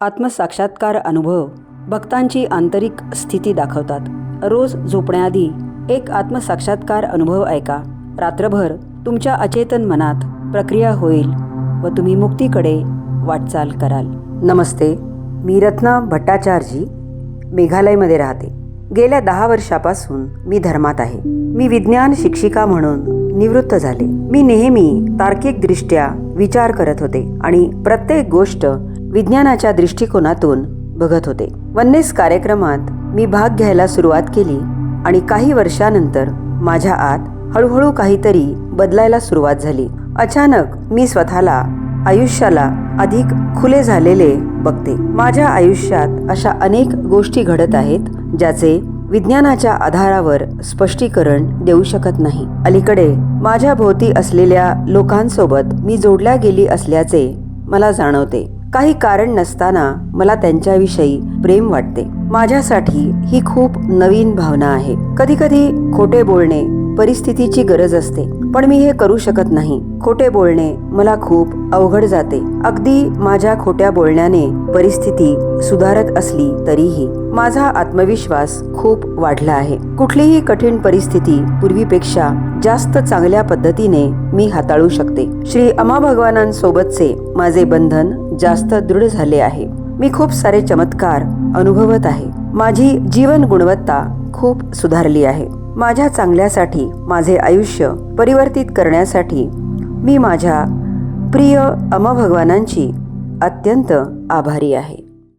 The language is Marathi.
आत्मसाक्षात्कार अनुभव भक्तांची आंतरिक स्थिती दाखवतात। रोज झोपण्याआधी एक आत्मसाक्षात्कार अनुभव ऐका। रात्रभर तुमच्या अचेतन मनात प्रक्रिया होईल व तुम्ही मुक्तीकडे वाटचाल कराल। नमस्ते, मी रत्ना भट्टाचार्यजी मेघालयमध्ये राहते। गेल्या 10 वर्षापासून मी धर्मात आहे। मी विज्ञान शिक्षिका म्हणून निवृत्त झाले। मी नेहमी तार्किकदृष्ट्या विचार करत होते आणि प्रत्येक गोष्ट विज्ञानाच्या दृष्टिकोनातून बघत होते। वननेस कार्यक्रमात मी भाग घ्यायला सुरुवात केली आणि काही वर्षानंतर माझ्या आत हळूहळू काहीतरी बदलायला सुरुवात झाली। अचानक मी स्वतःला आयुष्याला अधिक खुले झालेले बघते। माझ्या आयुष्यात अशा अनेक गोष्टी घडत आहेत ज्याचे विज्ञानाच्या आधारावर स्पष्टीकरण देऊ शकत नाही। अलीकडे माझ्या भोवती असलेल्या लोकांसोबत मी जोडल्या गेली असल्याचे मला जाणवते। काही कारण नसताना मला त्यांच्याविषयी प्रेम वाटते। माझ्यासाठी ही खूप नवीन भावना आहे। कधी कधी खोटे बोलणे परिस्थितीची गरज असते, पण मी हे करू शकत नाही। खोटे बोलणे मला खूप अवघड जाते। अगदी माझ्या खोट्या बोलण्याने परिस्थिती सुधारत असली तरीही माझा आत्मविश्वास खूप वाढला आहे। कुठलीही कठीण परिस्थिती पूर्वीपेक्षा जास्त चांगल्या पद्धतीने मी हाताळू शकते। श्री अमा भगवानांसोबतचे माझे बंधन जास्त दृढ झाले आहे। मी खूप सारे चमत्कार अनुभवत आहे। माझी जीवन गुणवत्ता खूप सुधारली आहे। माझ्या चांगल्यासाठी माझे आयुष्य परिवर्तित करण्यासाठी मी माझ्या प्रिय अमा भगवानांची अत्यंत आभारी आहे।